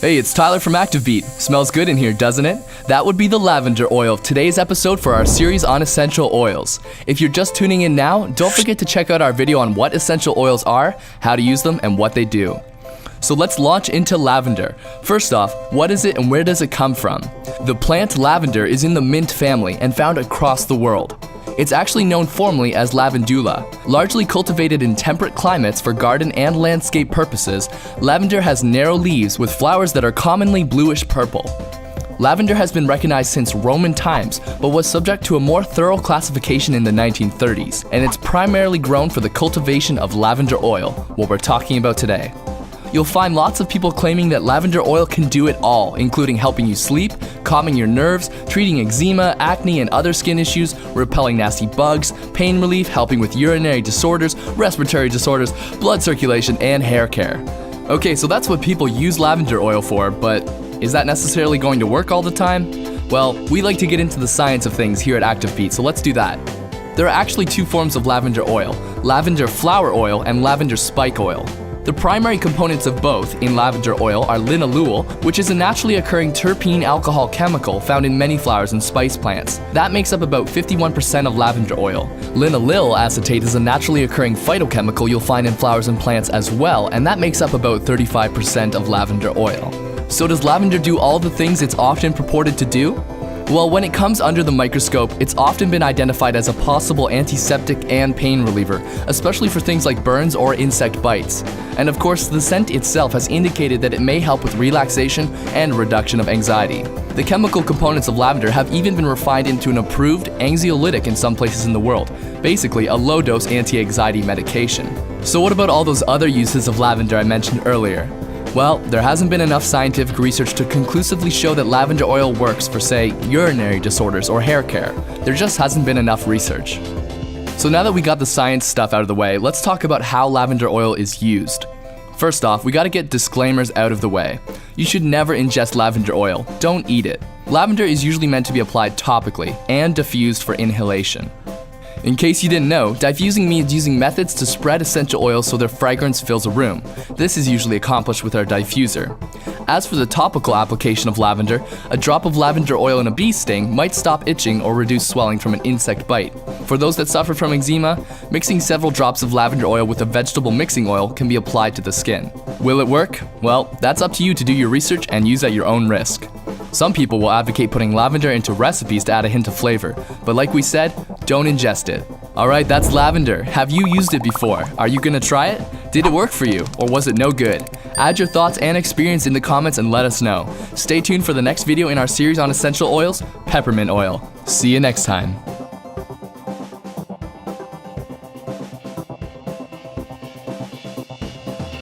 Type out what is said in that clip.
Hey, it's Tyler from ActiveBeat. Smells good in here, doesn't it? That would be the lavender oil of today's episode for our series on essential oils. If you're just tuning in now, don't forget to check out our video on what essential oils are, how to use them, and what they do. So let's launch into lavender. First off, what is it and where does it come from? The plant lavender is in the mint family and found across the world. It's actually known formally as lavandula. Largely cultivated in temperate climates for garden and landscape purposes, lavender has narrow leaves with flowers that are commonly bluish purple. Lavender has been recognized since Roman times, but was subject to a more thorough classification in the 1930s, and it's primarily grown for the cultivation of lavender oil, what we're talking about today. You'll find lots of people claiming that lavender oil can do it all, including helping you sleep, calming your nerves, treating eczema, acne, and other skin issues, repelling nasty bugs, pain relief, helping with urinary disorders, respiratory disorders, blood circulation, and hair care. Okay, so that's what people use lavender oil for, but is that necessarily going to work all the time? Well, we like to get into the science of things here at ActiveBeat, so let's do that. There are actually two forms of lavender oil: lavender flower oil and lavender spike oil. The primary components of both in lavender oil are linalool, which is a naturally occurring terpene alcohol chemical found in many flowers and spice plants. That makes up about 51% of lavender oil. Linaloyl acetate is a naturally occurring phytochemical you'll find in flowers and plants as well, and that makes up about 35% of lavender oil. So does lavender do all the things it's often purported to do? Well, when it comes under the microscope, it's often been identified as a possible antiseptic and pain reliever, especially for things like burns or insect bites. And of course, the scent itself has indicated that it may help with relaxation and reduction of anxiety. The chemical components of lavender have even been refined into an approved anxiolytic in some places in the world, basically a low-dose anti-anxiety medication. So what about all those other uses of lavender I mentioned earlier? Well, there hasn't been enough scientific research to conclusively show that lavender oil works for, say, urinary disorders or hair care. There just hasn't been enough research. So now that we got the science stuff out of the way, let's talk about how lavender oil is used. First off, we gotta get disclaimers out of the way. You should never ingest lavender oil. Don't eat it. Lavender is usually meant to be applied topically and diffused for inhalation. In case you didn't know, diffusing means using methods to spread essential oils so their fragrance fills a room. This is usually accomplished with our diffuser. As for the topical application of lavender, a drop of lavender oil in a bee sting might stop itching or reduce swelling from an insect bite. For those that suffer from eczema, mixing several drops of lavender oil with a vegetable mixing oil can be applied to the skin. Will it work? Well, that's up to you to do your research and use at your own risk. Some people will advocate putting lavender into recipes to add a hint of flavor, but like we said, don't ingest it. Alright, that's lavender. Have you used it before? Are you gonna try it? Did it work for you, or was it no good? Add your thoughts and experience in the comments and let us know. Stay tuned for the next video in our series on essential oils, peppermint oil. See you next time.